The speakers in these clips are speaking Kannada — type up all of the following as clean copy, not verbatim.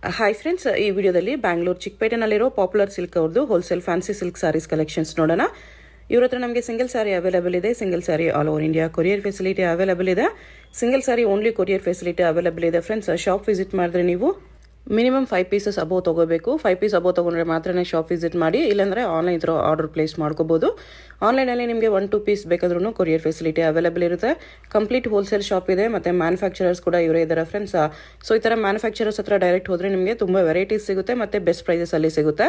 ಹಾಯ್ ಫ್ರೆಂಡ್ಸ್, ಈ ವಿಡಿಯೋದಲ್ಲಿ ಬ್ಯಾಂಗ್ಳೂರು ಚಿಕ್ಕಪೇಟೆನಲ್ಲಿರೋ ಪಾಪ್ಯುಲರ್ ಸಿಲ್ಕ್ ಅವ್ರದ್ದು wholesale fancy silk saris collections ನೋಡೋಣ. ಇವ್ರ ಹತ್ರ ನಮಗೆ ಸಿಂಗಲ್ ಸಾರಿ ಅವೈಲೇಬಲ್ ಇದೆ. Single sari all over India courier facility available ಇದೆ. Single sari only courier facility available ಇದೆ. ಫ್ರೆಂಡ್ಸ್, ಶಾಪ್ ವಿಸಿಟ್ ಮಾಡಿದ್ರೆ ನೀವು ಮಿನಿಮಮ್ 5 ಪೀಸಸ್ ಅಬೋವ್ ತೊಗೋಬೇಕು. 5 ಪೀಸ್ ಅಬೋವ್ ತೊಗೊಂಡ್ರೆ ಮಾತ್ರ ಶಾಪ್ ವಿಸಿಟ್ ಮಾಡಿ, ಇಲ್ಲಾಂದರೆ ಆನ್ಲೈನ್ ಇದ್ರೂ ಆರ್ಡರ್ ಪ್ಲೇಸ್ ಮಾಡ್ಕೋಬೋದು. ಆನ್ಲೈನಲ್ಲಿ ನಿಮಗೆ 1-2 ಪೀಸ್ ಬೇಕಾದ್ರೂ ಕೊರಿಯರ್ ಫೆಸಿಲಿಟಿ ಅವೈಲೇಬಲ್ ಇರುತ್ತೆ. ಕಂಪ್ಲೀಟ್ ಹೋಲ್ಸೇಲ್ ಶಾಪ್ ಇದೆ, ಮತ್ತು ಮ್ಯಾನುಫ್ಯಾಕ್ಚರರ್ಸ್ ಕೂಡ ಇವರೇ ಇದ್ದಾರೆ ಫ್ರೆಂಡ್ಸ್. ಸೊ ಈ ಥರ ಮ್ಯಾನುಫ್ಯಾಕ್ಚರರ್ಸ್ ಹತ್ರ ಡೈರೆಕ್ಟ್ ಹೋದರೆ ನಿಮಗೆ ತುಂಬ ವೆರೈಟೀಸ್ ಸಿಗುತ್ತೆ ಮತ್ತು ಬೆಸ್ಟ್ ಪ್ರೈಸಸಲ್ಲಿ ಸಿಗುತ್ತೆ.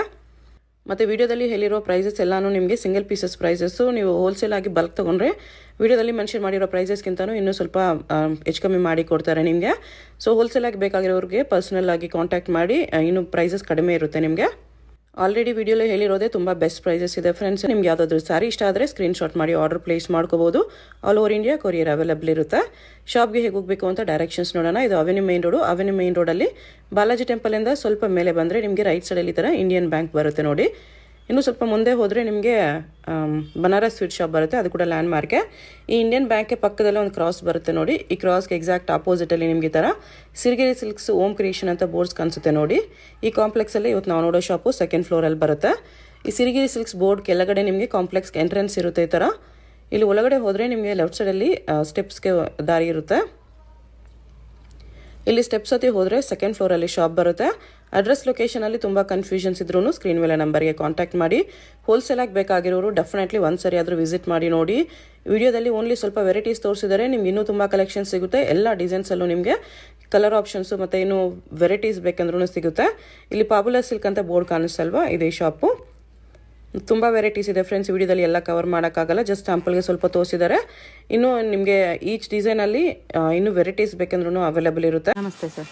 ಮತ್ತು ವಿಡಿಯೋದಲ್ಲಿ ಹೇಳಿರೋ ಪ್ರೈಸಸ್ ಎಲ್ಲಾನು ನಿಮಗೆ ಸಿಂಗಲ್ ಪೀಸಸ್ ಪ್ರೈಸಸ್ಸು. ನೀವು ಹೋಲ್ಸೇಲ್ ಆಗಿ ಬಲ್ಕ್ ತೊಗೊಂಡ್ರೆ ವಿಡಿಯೋದಲ್ಲಿ ಮೆನ್ಷನ್ ಮಾಡಿರೋ ಪ್ರೈಸಸ್ಗಿಂತನೂ ಇನ್ನೂ ಸ್ವಲ್ಪ ಹೆಚ್ಚು ಕಮ್ಮಿ ಮಾಡಿ ಕೊಡ್ತಾರೆ ನಿಮಗೆ. ಸೊ ಹೋಲ್ಸೇಲ್ ಆಗಿ ಬೇಕಾಗಿರೋರಿಗೆ ಪರ್ಸನಲ್ ಆಗಿ ಕಾಂಟ್ಯಾಕ್ಟ್ ಮಾಡಿ, ಇನ್ನೂ ಪ್ರೈಸಸ್ ಕಡಿಮೆ ಇರುತ್ತೆ ನಿಮಗೆ. ಆಲ್ರೆಡಿ ವಿಡಿಯೋಲಿ ಹೇಳಿರೋದೇ ತುಂಬ ಬೆಸ್ಟ್ ಪ್ರೈಸಸ್ ಇದೆ ಫ್ರೆಂಡ್ಸ್. ನಿಮ್ಗೆ ಯಾವುದಾದ್ರೂ ಸಾರಿ ಇಷ್ಟ ಆದರೆ ಸ್ಕ್ರೀನ್ಶಾಟ್ ಮಾಡಿ ಆರ್ಡರ್ ಪ್ಲೇಸ್ ಮಾಡ್ಕೋಬೋದು. All over India courier available ಇರುತ್ತೆ. ಶಾಪ್ಗೆ ಹೇಗೆ ಹೋಗಬೇಕು ಅಂತ ಡೈರೆಕ್ಷನ್ಸ್ ನೋಡೋಣ. ಇದು avenue main road. Avenue main ರೋಡಲ್ಲಿ ಬಾಲಾಜಿ ಟೆಂಪಲಿಂದ ಸ್ವಲ್ಪ ಮೇಲೆ ಬಂದರೆ ನಿಮಗೆ ರೈಟ್ ಸೈಡಲ್ಲಿ ಈ ಥರ ಇಂಡಿಯನ್ ಬ್ಯಾಂಕ್ ಬರುತ್ತೆ ನೋಡಿ. ಇನ್ನೂ ಸ್ವಲ್ಪ ಮುಂದೆ ಹೋದರೆ ನಿಮಗೆ ಬನಾರಸ್ ಸ್ವೀಟ್ ಶಾಪ್ ಬರುತ್ತೆ, ಅದು ಕೂಡ ಲ್ಯಾಂಡ್ ಮಾರ್ಕೆ. ಈ ಇಂಡಿಯನ್ ಬ್ಯಾಂಕ್ಗೆ ಪಕ್ಕದಲ್ಲೇ ಒಂದು ಕ್ರಾಸ್ ಬರುತ್ತೆ ನೋಡಿ. ಈ ಕ್ರಾಸ್ಗೆ ಎಕ್ಸಾಕ್ಟ್ ಆಪೋಸಿಟಲ್ಲಿ ನಿಮಗೆ ಈ ಥರ ಸಿರಿಗೆರೆ ಸಿಲ್ಕ್ಸ್ ಓಮ್ ಕ್ರಿಯೇಷನ್ ಅಂತ ಬೋರ್ಡ್ಸ್ ಕಾಣಿಸುತ್ತೆ ನೋಡಿ. ಈ ಕಾಂಪ್ಲೆಕ್ಸಲ್ಲಿ ಇವತ್ತು ನಾವು ನೋಡೋ ಶಾಪು ಸೆಕೆಂಡ್ ಫ್ಲೋರಲ್ಲಿ ಬರುತ್ತೆ. ಈ ಸಿರಿಗೆರೆ ಸಿಲ್ಕ್ಸ್ ಬೋರ್ಡ್ ಕೆಳಗಡೆ ನಿಮಗೆ ಕಾಂಪ್ಲೆಕ್ಸ್ಗೆ ಎಂಟ್ರೆನ್ಸ್ ಇರುತ್ತೆ ಈ ಥರ. ಇಲ್ಲಿ ಒಳಗಡೆ ಹೋದರೆ ನಿಮಗೆ ಲೆಫ್ಟ್ ಸೈಡಲ್ಲಿ ಸ್ಟೆಪ್ಸ್ಗೆ ದಾರಿ ಇರುತ್ತೆ. ಇಲ್ಲಿ ಸ್ಟೆಪ್ಸ್ ಹತ್ತಿ ಹೋದರೆ ಸೆಕೆಂಡ್ ಫ್ಲೋರಲ್ಲಿ ಶಾಪ್ ಬರುತ್ತೆ. ಅಡ್ರೆಸ್ ಲೊಕೇಶನಲ್ಲಿ ತುಂಬ ಕನ್ಫ್ಯೂಷನ್ಸ್ ಇದ್ರೂ ಸ್ಕ್ರೀನ್ ಮೇಲೆ ನಂಬರ್ಗೆ ಕಾಂಟ್ಯಾಕ್ಟ್ ಮಾಡಿ. ಹೋಲ್ಸೇಲ್ ಆಗಿ ಬೇಕಾಗಿರೋರು ಡೆಫಿನೆಟ್ಲಿ ಒಂದು ಸರಿ ಆದರೂ ವಿಸಿಟ್ ಮಾಡಿ ನೋಡಿ. ವಿಡಿಯೋದಲ್ಲಿ ಓನ್ಲಿ ಸ್ವಲ್ಪ ವೆರೈಟೀಸ್ ತೋರಿಸಿದರೆ ನಿಮ್ಗೆ ಇನ್ನೂ ತುಂಬ ಕಲೆಕ್ಷನ್ ಸಿಗುತ್ತೆ. ಎಲ್ಲ ಡಿಸೈನ್ಸಲ್ಲೂ ನಿಮಗೆ ಕಲರ್ ಆಪ್ಷನ್ಸು ಮತ್ತು ಇನ್ನೂ ವೆರೈಟೀಸ್ ಬೇಕಂದ್ರೂ ಸಿಗುತ್ತೆ. ಇಲ್ಲಿ ಪಾಪ್ಯುಲರ್ ಸಿಲ್ಕ್ ಅಂತ ಬೋರ್ಡ್ ಕಾಣಿಸ್ತಲ್ವಾ, ಇದೇ ಶಾಪು. ತುಂಬ ವೆರೈಟೀಸ್ ಇದೆ ಫ್ರೆಂಡ್ಸ್. ವಿಡಿಯೋದಲ್ಲಿ ಎಲ್ಲ ಕವರ್ ಮಾಡೋಕ್ಕಾಗಲ್ಲ, ಜಸ್ಟ್ ಸ್ಯಾಂಪಲ್ಗೆ ಸ್ವಲ್ಪ ತೋರಿಸಿದ್ದಾರೆ. ಇನ್ನೂ ನಿಮಗೆ ಈಚ್ ಡಿಸೈನಲ್ಲಿ ಇನ್ನೂ ವೆರೈಟೀಸ್ ಬೇಕಂದ್ರೂ ಅವೈಲೇಬಲ್ ಇರುತ್ತೆ. ನಮಸ್ತೆ ಸರ್.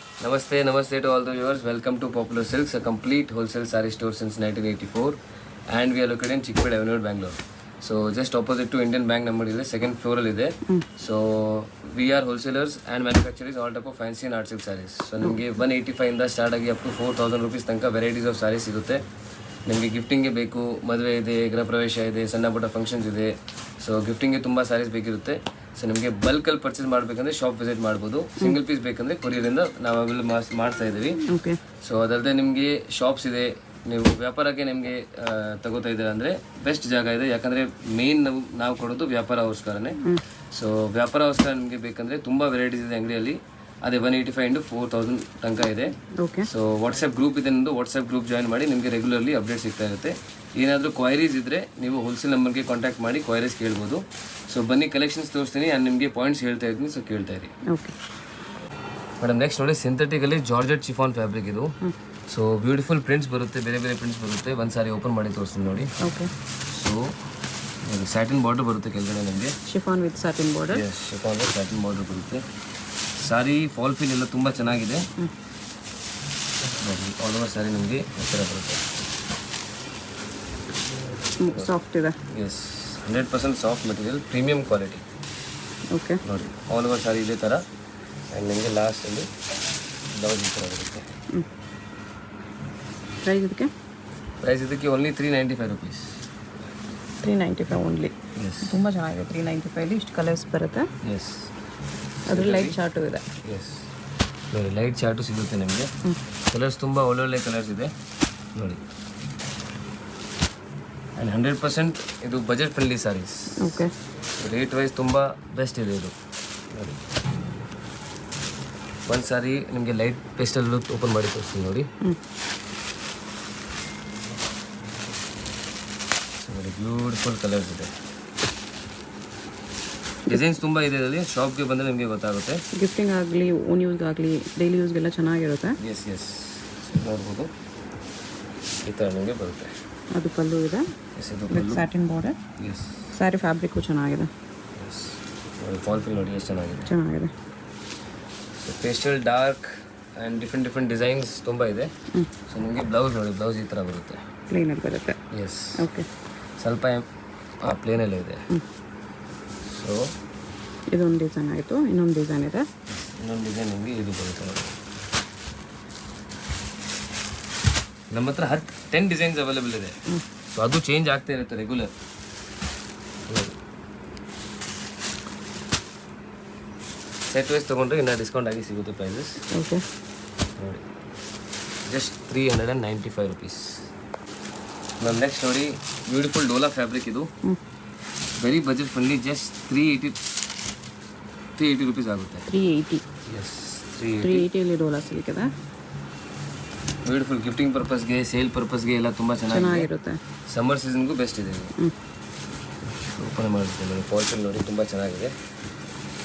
ನಮಸ್ತೆ to all the viewers. Welcome to Popular Silks, a complete wholesale sari store since 1984 and we are located in Chickpet Avenue, Bangalore. So just opposite to Indian Bank number ಇದೆ, ಸೆಕೆಂಡ್ ಫ್ಲೋರಲ್ಲಿ ಇದೆ. So we are wholesalers and manufacturers all type of fancy and art silk saris. So ನಿಮಗೆ 185 ಇಂದ ಸ್ಟಾರ್ಟ್ ಆಗಿ ಅಪ್ ಟು 4000 ರೂಪೀಸ್ ತನಕ ವೆರೈಟೀಸ್ ಆಫ್ ಸ್ಯಾರೀಸ್ ಸಿಗುತ್ತೆ. ನಿಮಗೆ ಗಿಫ್ಟಿಂಗ್ಗೆ ಬೇಕು, ಮದುವೆ ಇದೆ, ಗೃಹ ಪ್ರವೇಶ ಇದೆ, ಸಣ್ಣ ಪುಟ್ಟ ಫಂಕ್ಷನ್ಸ್ ಇದೆ. ಸೊ ಗಿಫ್ಟಿಂಗ್ಗೆ ತುಂಬ ಸ್ಯಾರೀಸ್ ಬೇಕಿರುತ್ತೆ. ಸೊ ನಿಮಗೆ ಬಲ್ಕಲ್ಲಿ ಪರ್ಚೇಸ್ ಮಾಡಬೇಕಂದ್ರೆ ಶಾಪ್ ವಿಸಿಟ್ ಮಾಡ್ಬೋದು. ಸಿಂಗಲ್ ಪೀಸ್ ಬೇಕಂದರೆ ಕೊರಿಯರಿಂದ ನಾವು ಅವೆಲ್ಲ ಮಾಡ್ತಾ ಇದ್ದೀವಿ. ಸೊ ಅದಲ್ಲದೆ ನಿಮಗೆ ಶಾಪ್ಸ್ ಇದೆ. ನೀವು ವ್ಯಾಪಾರಕ್ಕೆ ನಿಮಗೆ ತಗೋತಾ ಇದ್ದೀರಾ ಅಂದರೆ ಬೆಸ್ಟ್ ಜಾಗ ಇದೆ. ಯಾಕಂದರೆ ಮೇನ್ ನಾವು ಕೊಡೋದು ವ್ಯಾಪಾರಗೋಸ್ಕರನೇ. ಸೊ ವ್ಯಾಪಾರಗೋಸ್ಕರ ನಿಮಗೆ ಬೇಕಂದರೆ ತುಂಬ ವೆರೈಟೀಸ್ ಇದೆ ಅಂಗಡಿಯಲ್ಲಿ. ಅದೇ 185 ಇಂಟು 4000 ತನಕ ಇದೆ. ಸೊ ವಾಟ್ಸಪ್ ಗ್ರೂಪ್ ಇದೆ, ನಿಮ್ಮದು ವಾಟ್ಸಪ್ ಗ್ರೂಪ್ ಜಾಯಿನ್ ಮಾಡಿ, ನಿಮಗೆ ರೆಗ್ಯುಲರ್ಲಿ ಅಪ್ಡೇಟ್ ಸಿಗ್ತಾ ಇರುತ್ತೆ. ಏನಾದರೂ ಕ್ವೈರೀಸ್ ಇದ್ದರೆ ನೀವು ಹೋಲ್ಸೇಲ್ ನಂಬರ್ಗೆ ಕಾಂಟ್ಯಾಕ್ಟ್ ಮಾಡಿ ಕ್ವೈರೀಸ್ ಕೇಳ್ಬೋದು. ಸೊ ಬನ್ನಿ ಕಲೆಕ್ಷನ್ಸ್ ತೋರಿಸ್ತೀನಿ ಆ್ಯಂಡ್ ನಿಮಗೆ ಪಾಯಿಂಟ್ಸ್ ಹೇಳ್ತಾ ಇರ್ತೀನಿ. ಸೊ ಕೇಳ್ತಾ ಇರಿ ಮೇಡಮ್. ನೆಕ್ಸ್ಟ್ ನೋಡಿ, ಸಿಂಥೆಟಿಕಲ್ಲಿ ಜಾರ್ಜೆಟ್ ಚಿಫಾನ್ ಫ್ಯಾಬ್ರಿಕ್ ಇದು. ಸೊ ಬ್ಯೂಟಿಫುಲ್ ಪ್ರಿಂಟ್ಸ್ ಬರುತ್ತೆ, ಬೇರೆ ಬೇರೆ ಪ್ರಿಂಟ್ಸ್ ಬರುತ್ತೆ. ಒಂದು ಸಾರಿ ಓಪನ್ ಮಾಡಿ ತೋರಿಸ್ತೀನಿ ನೋಡಿ. ಸೊ ಸ್ಯಾಟಿನ್ ಬಾರ್ಡರ್ ಬರುತ್ತೆ ಕೆಳಗಡೆ ನಿಮಗೆ. Chiffon with satin border. Chiffon with satin border ಬರುತ್ತೆ. ಸಾರಿ ಫಾಲ್ ಫೀಲ್ ಎಲ್ಲ ತುಂಬ ಚೆನ್ನಾಗಿದೆ. ಆಲ್ ಓವರ್ ಸಾರಿ ನಿಮಗೆ ಈ ಥರ ಬರುತ್ತೆ. ಸಾಫ್ಟ್ ಇದೆ. Yes, 100% soft material, premium quality. Okay ನೋಡಿ, ಆಲ್ ಓವರ್ ಸಾರಿ ಇದೇ ಥರ. ಆ್ಯಂಡ್ ನಿಮಗೆ ಲಾಸ್ಟಲ್ಲಿ ಬ್ಲೌಸ್ ಈ ಥರ ಬರುತ್ತೆ. ಪ್ರೈಸ್ ಇದಕ್ಕೆ ಓನ್ಲಿ 395 ರೂಪೀಸ್. 395 ಓನ್ಲಿ. ಎಸ್, ತುಂಬ ಚೆನ್ನಾಗಿದೆ. 395 ಇಷ್ಟು ಕಲರ್ಸ್ ಬರುತ್ತೆ. ಎಸ್, ಅದ್ರ ಲೈಟ್ ಚಾರ್ಟು ಇದೆ. ಎಸ್ ನೋಡಿ, ಲೈಟ್ ಚಾರ್ಟು ಸಿಗುತ್ತೆ ನಿಮಗೆ. ಕಲರ್ಸ್ ತುಂಬ ಒಳ್ಳೊಳ್ಳೆ ಕಲರ್ಸ್ ಇದೆ ನೋಡಿ. ಆ್ಯಂಡ್ 100% ಇದು budget friendly saris. Okay, rate wise ತುಂಬ ಬೆಸ್ಟ್ ಇದೆ ಇದು ನೋಡಿ. ಒಂದು ಸಾರಿ ನಿಮಗೆ ಲೈಟ್ ಪೇಸ್ಟಲ್ ಓಪನ್ ಮಾಡಿ ತೋರಿಸ್ತೀನಿ ನೋಡಿ. ನೋಡಿ, ಬ್ಯೂಟಿಫುಲ್ ಕಲರ್ಸ್ ಇದೆ. ಡಿಸೈನ್ಸ್ ತುಂಬ ಇದೆ ಇದರಲ್ಲಿ. ಶಾಪ್ಗೆ ಬಂದರೆ ನಿಮಗೆ ಗೊತ್ತಾಗುತ್ತೆ. ಗಿಫ್ಟಿಂಗ್ ಆಗಲಿ, ಓನ್ ಯೂಸ್ ಆಗಲಿ, ಡೈಲಿ ಯೂಸ್ಗೆಲ್ಲ ಚೆನ್ನಾಗಿರುತ್ತೆ. ಎಸ್ ಎಸ್, ನೋಡ್ಬೋದು ಈ ಥರ ನಿಮಗೆ ಬರುತ್ತೆ. ಅದು ಪಲ್ಲು ಇದೆ. ಎಸ್, ಇದು with satin border. Yes, sari fabric ಚೆನ್ನಾಗಿದೆ. ಎಸ್ ನೋಡಿ, ಫಾಲ್ ಫಿಲ್ ನೋಡಿ ಎಷ್ಟು ಚೆನ್ನಾಗಿದೆ. So pastel, dark and different designs ತುಂಬ ಇದೆ. ಸೊ ನಿಮಗೆ ಬ್ಲೌಸ್ ನೋಡಿ, ಬ್ಲೌಸ್ ಈ ಥರ ಬರುತ್ತೆ, ಪ್ಲೇನಲ್ಲಿ ಬರುತ್ತೆ. ಎಸ್, ಓಕೆ, ಸ್ವಲ್ಪ ಪ್ಲೇನಲ್ಲೇ ಇದೆ. ಸೊ ಇದೊಂದು ಡಿಸೈನ್ ಆಯಿತು. ಇನ್ನೊಂದು ಡಿಸೈನ್ ಇದೆ. ಇನ್ನೊಂದು ಡಿಸೈನ್ ನಿಮಗೆ ಇದು ಬರುತ್ತೆ ನೋಡಿ. ನಮ್ಮ ಹತ್ರ 10 ಡಿಸೈನ್ಸ್ ಅವೈಲೇಬಲ್ ಇದೆ. ಸೊ ಅದು ಚೇಂಜ್ ಆಗ್ತಾ ಇರುತ್ತೆ ರೆಗ್ಯುಲರ್. ಸೆಟ್ ವೈಸ್ ತೊಗೊಂಡ್ರೆ ಇನ್ನೂ ಡಿಸ್ಕೌಂಟ್ ಆಗಿ ಸಿಗುತ್ತೆ ಪ್ರೈಸಸ್. ಓಕೆ, ನೋಡಿ ಜಸ್ಟ್ 395 ರುಪೀಸ್. ನಮ್ಮ ನೆಕ್ಸ್ಟ್ ನೋಡಿ ಬ್ಯೂಟಿಫುಲ್ ಡೋಲಾ ಫ್ಯಾಬ್ರಿಕ್. ಇದು very budget friendly, just 380 rupees ಆಗುತ್ತೆ. 380. ಎಸ್, 380 ಡೋಲಾ ಸಿಲ್ಕ್ ಇದೆ. ಬ್ಯೂಟಿಫುಲ್ ಗಿಫ್ಟಿಂಗ್ ಪರ್ಪಸ್ಗೆ, ಸೇಲ್ ಪರ್ಪಸ್ಗೆ ಎಲ್ಲ ತುಂಬ ಚೆನ್ನಾಗಿರುತ್ತೆ. ಸಮ್ಮರ್ ಸೀಸನ್ಗೂ ಬೆಸ್ಟ್ ಇದೆ. ಓಪನ್ ಮಾಡ್ತೀನಿ ನೋಡಿ, ಫಾಲ್ಸಲ್ಲಿ ನೋಡಿ ತುಂಬ ಚೆನ್ನಾಗಿದೆ.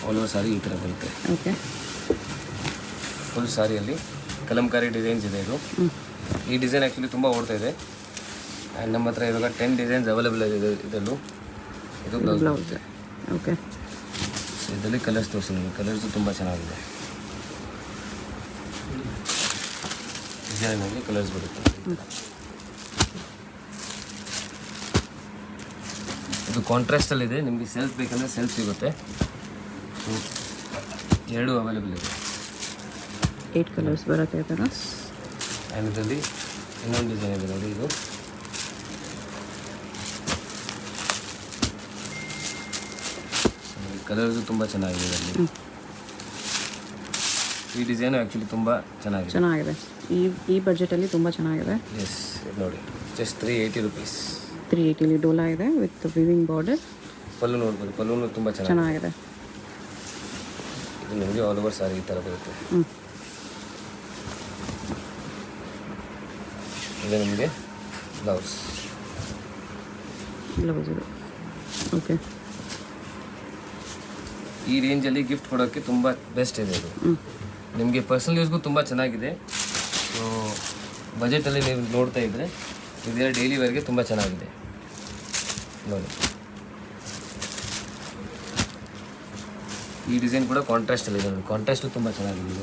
ಆಲ್ ಓವರ್ ಸಾರಿ ಈ ಥರ ಬರುತ್ತೆ. ಓಕೆ, ಫುಲ್ ಸಾರಿಯಲ್ಲಿ ಕಲಂಕಾರಿ ಡಿಸೈನ್ಸ್ ಇದೆ. ಇದು ಈ ಡಿಸೈನ್ ಆ್ಯಕ್ಚುಲಿ ತುಂಬ ಓಡ್ತಾ ಇದೆ. ಆ್ಯಂಡ್ ನಮ್ಮ ಹತ್ರ ಇವಾಗ 10 ಡಿಸೈನ್ಸ್ ಅವೈಲೇಬಲ್ ಇದೆ ಇದರಲ್ಲೂ. ಇದು ಬ್ಲೌಸ್. ಓಕೆ, ಇದರಲ್ಲಿ ಕಲರ್ಸ್ ತೋರಿಸಿ ನಿಮಗೆ. ಕಲರ್ಸು ತುಂಬ ಚೆನ್ನಾಗಿದೆ. ಡಿಸೈನಲ್ಲಿ ಕಲರ್ಸ್ ಬರುತ್ತೆ. ಇದು ಕಾಂಟ್ರಾಸ್ಟಲ್ಲಿದೆ. ನಿಮಗೆ ಸೆಲ್ಫ್ ಬೇಕಂದರೆ ಸೆಲ್ಫ್ ಸಿಗುತ್ತೆ. ಎರಡು ಅವೈಲೇಬಲ್ ಇದೆ. 8 ಕಲರ್ಸ್ ಬರುತ್ತೆ ಈ ಥರ. ಆ್ಯಂಡ್ ಇದರಲ್ಲಿ ಇನ್ನೊಂದು ಡಿಸೈನ್ ಇದೆ ನೋಡಿ. ಇದು ಕಲರ್ಸು ತುಂಬ ಚೆನ್ನಾಗಿದೆ ಇದರಲ್ಲಿ. ಈ ಡಿಸೈನು ಆ್ಯಕ್ಚುಲಿ ತುಂಬ ಚೆನ್ನಾಗಿದೆ. ಈ ಬಜೆಟಲ್ಲಿ ತುಂಬ ಚೆನ್ನಾಗಿದೆ. ಎಸ್, ಇದು ನೋಡಿ ಜಸ್ಟ್ 380 ರುಪೀಸ್. 380 ಡೋಲಾ ಇದೆ ವಿತ್ ವಿವಿಂಗ್ ಬಾರ್ಡರ್. ಪಲ್ಲು ನೋಡ್ಬೋದು, ಪಲ್ಲುನು ತುಂಬ ಚೆನ್ನಾಗಿದೆ. ಇದು ನಿಮಗೆ ಆಲ್ ಓವರ್ ಸಾರಿ ಈ ಥರ ಬರುತ್ತೆ. ಇದು ನಿಮಗೆ ಬ್ಲೌಸ್ ಇದು. ಓಕೆ, ಈ ರೇಂಜಲ್ಲಿ ಗಿಫ್ಟ್ ಕೊಡೋಕ್ಕೆ ತುಂಬ ಬೆಸ್ಟ್ ಇದೆ. ಇದು ನಿಮಗೆ ಪರ್ಸನಲ್ ಯೂಸ್ಗೂ ತುಂಬ ಚೆನ್ನಾಗಿದೆ. ಸೊ ಬಜೆಟಲ್ಲಿ ನೀವು ನೋಡ್ತಾ ಇದ್ದರೆ ಇದೆಲ್ಲ ಡೈಲಿ ವೇರ್ಗೆ ತುಂಬ ಚೆನ್ನಾಗಿದೆ ನೋಡಿ. ಈ ಡಿಸೈನ್ ಕೂಡ ಕಾಂಟ್ರಾಸ್ಟಲ್ಲಿ ಇದೆ ನೋಡಿ. ಕಾಂಟ್ರಾಸ್ಟು ತುಂಬ ಚೆನ್ನಾಗಿದೆ.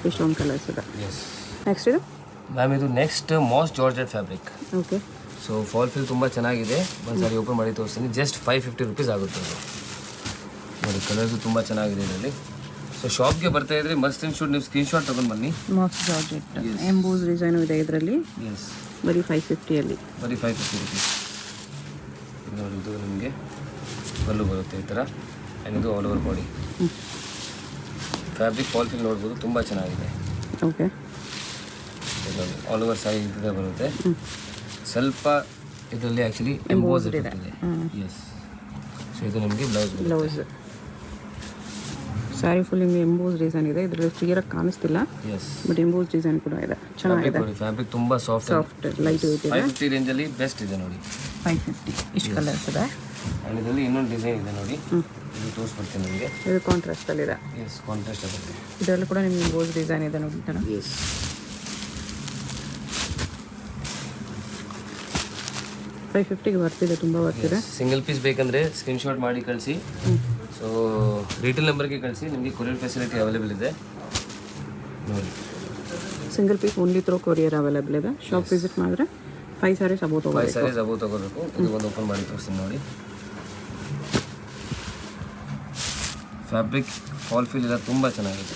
ಇಷ್ಟೊಂದು ಕಲರ್ಸ್ ಇದೆ. ಎಸ್, ನೆಕ್ಸ್ಟ್ ಇದು ಮ್ಯಾಮ್ ಇದು next moss georgette fabric. Okay, so fall fill ತುಂಬ ಚೆನ್ನಾಗಿದೆ. ಒಂದು ಸಾರಿ ಓಪನ್ ಮಾಡಿ ತೋರಿಸ್ತೀನಿ. ಜಸ್ಟ್ 550 ರುಪೀಸ್ ಆಗುತ್ತೆ ಅದು ನೋಡಿ. ಕಲರ್ಸು ತುಂಬ ಚೆನ್ನಾಗಿದೆ ಇದರಲ್ಲಿ. ಸೊ ಶಾಪ್ಗೆ ಬರ್ತಾ ಇದ್ರೆ ಮಸ್ಟ್ ಆ್ಯಂಡ್ ಶುಡ್ ನೀವು ಸ್ಕ್ರೀನ್ಶಾಟ್ ತೊಗೊಂಡು ಬನ್ನಿ. ಮಾಸ್ ಜಾರ್ಜೆಟ್ ಎಂಬೂಸ್ ಡಿಸೈನು ಇದೆ ಇದರಲ್ಲಿ. ಎಸ್, ಬರೀ 550 ಬರೀ 550 ರುಪೀಸ್. ಇದು ನೋಡಿ, ಇದು ನಿಮಗೆ ಪಲ್ಲು ಬರುತ್ತೆ ಈ ಥರ. ಆ್ಯಂಡ್ ಇದು all over body fabric. Fall fill ನೋಡ್ಬೋದು, ತುಂಬ ಚೆನ್ನಾಗಿದೆ. ಓಕೆ, ಆಲ್ ಓವರ್ ಸಾರಿ ಇದ್ದರೆ ಬರುತ್ತೆ. ಸ್ವಲ್ಪ ಇದರಲ್ಲಿ ಆ್ಯಕ್ಚುಲಿ ಎಂಬೋಸ್ ಇದೆ. ಎಸ್, ಸೊ ಇದು ನಿಮಗೆ ಬ್ಲೌಸ್. ಸ್ಯಾರಿ ಫುಲ್ ನಿಮಗೆ ಎಂಬೋಸ್ ಡಿಸೈನ್ ಇದೆ. ಇದರಲ್ಲಿ ಕ್ಲಿಯರಾಗಿ ಕಾಣಿಸ್ತಿಲ್ಲ. ಎಸ್, ಬಟ್ ಎಂಬೋಸ್ ಡಿಸೈನ್ ಕೂಡ ಇದೆ. ಚೆನ್ನಾಗಿದೆ. ಫ್ಯಾಬ್ರಿಕ್ ತುಂಬ ಸಾಫ್ಟ್ ಲೈಟ್ ವೇಟ್ ಇದೆ. 550 ರೇಂಜಲ್ಲಿ ಬೆಸ್ಟ್ ಇದೆ ನೋಡಿ. 550 ಇಷ್ಟು ಕಲರ್ಸ್ ಇದೆ. ಆ್ಯಂಡ್ ಇದರಲ್ಲಿ ಇನ್ನೊಂದು ಡಿಸೈನ್ ಇದೆ ನೋಡಿ. ಇದು ತೋರಿಸ್ಬಿಡ್ತೀನಿ ನಿಮಗೆ. ಇದು ಕಾಂಟ್ರಾಸ್ಟಲ್ಲಿದೆ. ಎಸ್, ಕಾಂಟ್ರಾಸ್ಟ್ ಆಗುತ್ತೆ. ಇದರಲ್ಲಿ ಕೂಡ ನಿಮಗೆ ಎಂಬೋಸ್ ಡಿಸೈನ್ ಇದೆ ನೋಡಿ. ಥರ. ಎಸ್, 550ಗೆ ಬರ್ತಿದೆ, ತುಂಬ ಬರ್ತಿದೆ. ಸಿಂಗಲ್ ಪೀಸ್ ಬೇಕಂದರೆ ಸ್ಕ್ರೀನ್ಶಾಟ್ ಮಾಡಿ ಕಳಿಸಿ. ಸೊ ರಿಟೇಲ್ ನಂಬರ್ಗೆ ಕಳಿಸಿ. ನಿಮಗೆ ಕೊರಿಯರ್ ಫೆಸಿಲಿಟಿ ಅವೈಲೇಬಲ್ ಇದೆ ನೋಡಿ. Single piece only through courier available ಇದೆ. ಶಾಪ್ ವಿಸಿಟ್ ಮಾಡಿದ್ರೆ 5 ಸ್ಯಾರೀಸ್ ಅಬೌವ್ ತಗೋಬೇಕು. 5 ಸ್ಯಾರೀಸ್ ಅಬೌವ್ ತಗೋಬೇಕು. ಇದು ಒಂದು ಓಪನ್ ಮಾಡಿ ತೋರಿಸ್ತೀನಿ ನೋಡಿ. ಫ್ಯಾಬ್ರಿಕ್ ಫಾಲ್ ಫೀಲ್ ಎಲ್ಲ ತುಂಬ ಚೆನ್ನಾಗಿದೆ.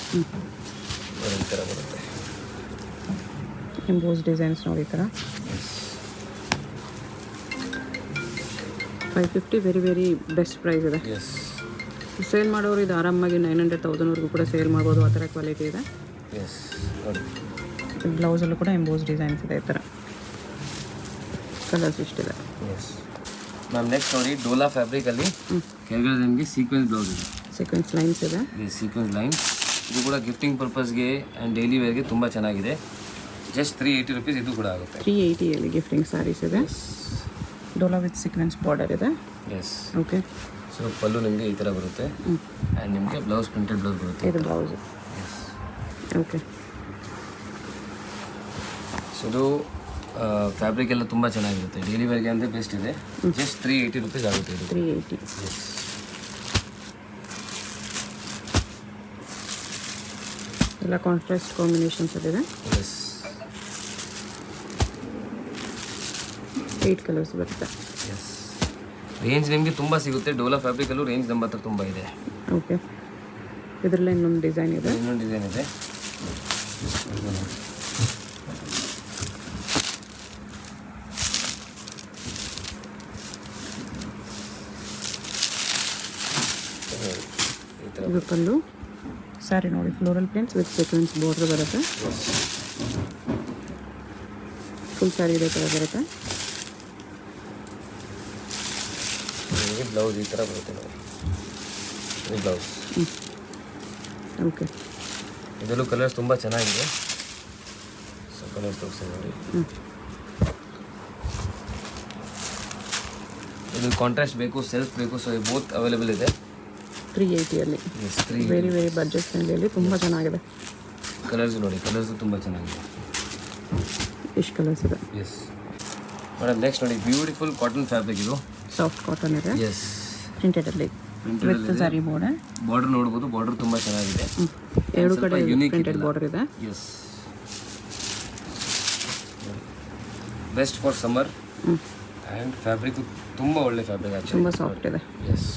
ಈ ಥರ ಬರುತ್ತೆ. ಎಂಬೋಸ್ ಡಿಸೈನ್ಸ್ ನೋಡಿ ಈ ಥರ. 550 ವೆರಿ ಬೆಸ್ಟ್ ಪ್ರೈಸ್ ಇದೆ. ಎಸ್, ಸೇಲ್ ಮಾಡೋರು ಇದು ಆರಾಮಾಗಿ 900,000ವರೆಗೂ ಕೂಡ ಸೇಲ್ ಮಾಡ್ಬೋದು. ಆ ಥರ ಕ್ವಾಲಿಟಿ ಇದೆ. ಎಸ್, ನೋಡಿ ಬ್ಲೌಸಲ್ಲೂ ಕೂಡ ಎಂಬೋಸ್ ಡಿಸೈನ್ಸ್ ಇದೆ ಈ ಥರ. ಕಲರ್ಸ್ ಇಷ್ಟಿದೆ. ಎಸ್ ಮ್ಯಾಮ್, ನೆಕ್ಸ್ಟ್ ನೋಡಿ ಡೋಲಾ ಫ್ಯಾಬ್ರಿಕಲ್ಲಿ ಕೆಳಗಡೆ ನಿಮಗೆ ಸೀಕ್ವೆನ್ಸ್ ಬ್ಲೌಸ್ ಇದೆ. ಸೀಕ್ವೆನ್ಸ್ ಲೈನ್ಸ್ ಇದೆ. Sequence line. ಇದು ಕೂಡ ಗಿಫ್ಟಿಂಗ್ ಪರ್ಪಸ್ಗೆ ಆ್ಯಂಡ್ ಡೈಲಿ ವೇರ್ಗೆ ತುಂಬ ಚೆನ್ನಾಗಿದೆ. ಜಸ್ಟ್ 380 ರುಪೀಸ್ ಇದು ಕೂಡ ಆಗುತ್ತೆ. 380 ಗಿಫ್ಟಿಂಗ್ ಸ್ಯಾರೀಸ್ ಇದೆ. ಡೋಲಾ ವಿತ್ ಸೀಕ್ವೆನ್ಸ್ ಬಾರ್ಡರ್ ಇದೆ. Yes, okay. ಸೊ ಪಲ್ಲು ನಿಮಗೆ ಈ ಥರ ಬರುತ್ತೆ. ಆ್ಯಂಡ್ ನಿಮಗೆ ಬ್ಲೌಸ್ ಪ್ರಿಂಟೆಡ್ ಬ್ಲೌಸ್ ಬರುತ್ತೆ. ಇದು ಬ್ಲೌಸ್. Yes, okay. ಸೊ ಇದು ಫ್ಯಾಬ್ರಿಕ್ ಎಲ್ಲ ತುಂಬ ಚೆನ್ನಾಗಿರುತ್ತೆ. ಡೈಲಿ ವೇರ್ಗೆ ಅಂದರೆ ಬೆಸ್ಟ್ ಇದೆ. ಜಸ್ಟ್ 380 ರುಪೀಸ್ ಆಗುತ್ತೆ ಇದು. 380. ಎಸ್, ಎಲ್ಲ ಕಾಂಟ್ರಾಸ್ಟ್ ಕಾಂಬಿನೇಷನ್ಸ್ ಇದೆ. ಎಸ್, 8 ಕಲರ್ಸ್ ಬರುತ್ತೆ. ಎಸ್, ರೇಂಜ್ ನಿಮಗೆ ತುಂಬ ಸಿಗುತ್ತೆ. ಡೋಲಾ ಫ್ಯಾಬ್ರಿಕಲ್ಲೂ ರೇಂಜ್ ನಮ್ಮ ಹತ್ರ ತುಂಬ ಇದೆ. ಓಕೆ. ಇದರಲ್ಲೇ ಇನ್ನೊಂದು ಡಿಸೈನ್ ಇದೆ. ಇನ್ನೊಂದು ಡಿಸೈನ್ ಇದೆ. ಇದು ಪಲ್ಲು. ಸ್ಯಾರಿ ನೋಡಿ floral prints with sequence border ಬರುತ್ತೆ. ಫುಲ್ ಸ್ಯಾರಿ ಇದೇ ಥರ ಬರುತ್ತೆ. ಬ್ಲೌಸ್ ಈ ಥರ ಬರುತ್ತೆ ನೋಡಿ, ಈ ಬ್ಲೌಸ್. ಓಕೆ, ಇದರಲ್ಲೂ ಕಲರ್ಸ್ ತುಂಬ ಚೆನ್ನಾಗಿದೆ. ಸೊ ಕಲರ್ಸ್ ತೋರಿಸಿ ನೋಡಿ. ಇದು ಕಾಂಟ್ರಾಸ್ಟ್ ಬೇಕು, ಸೆಲ್ಫ್ ಬೇಕು, ಸೊ ಬೋತ್ ಅವೈಲೇಬಲ್ ಇದೆ. 380 ವೆರಿ ವೆರಿ ಬಡ್ಜೆಟ್ ಫ್ರೆಂಡ್ಲಿಯಲ್ಲಿ ತುಂಬ ಚೆನ್ನಾಗಿದೆ. ಕಲರ್ಸ್ ನೋಡಿ, ಕಲರ್ಸು ತುಂಬ ಚೆನ್ನಾಗಿದೆ. ಇಷ್ಟು ಕಲರ್ಸ್ ಇದೆ. ಎಸ್ ಮೇಡಮ್, ನೆಕ್ಸ್ಟ್ ನೋಡಿ ಬ್ಯೂಟಿಫುಲ್ ಕಾಟನ್ ಫ್ಯಾಬ್ರಿಕ್. ಇದು ಸಾಫ್ಟ್ ಕಾಟನ್ ಇದೆ. ಎಸ್, ಪ್ರಿಂಟೆಡಲ್ಲಿ ವಿತ್ ಸಾರಿ ಬಾರ್ಡರ್. ಬಾರ್ಡರ್ ನೋಡ್ಬೋದು, ಬಾರ್ಡರ್ ತುಂಬ ಚೆನ್ನಾಗಿದೆ. ಎರಡು ಕಡೆ ಪ್ರಿಂಟೆಡ್ ಬಾರ್ಡರ್ ಇದೆ. Yes, best for summer. And fabric ತುಂಬ ಒಳ್ಳೆ ಫ್ಯಾಬ್ರಿಕ್ ಆ್ಯಕ್ಚುಲಿ, ತುಂಬ ಸಾಫ್ಟ್ ಇದೆ. ಎಸ್,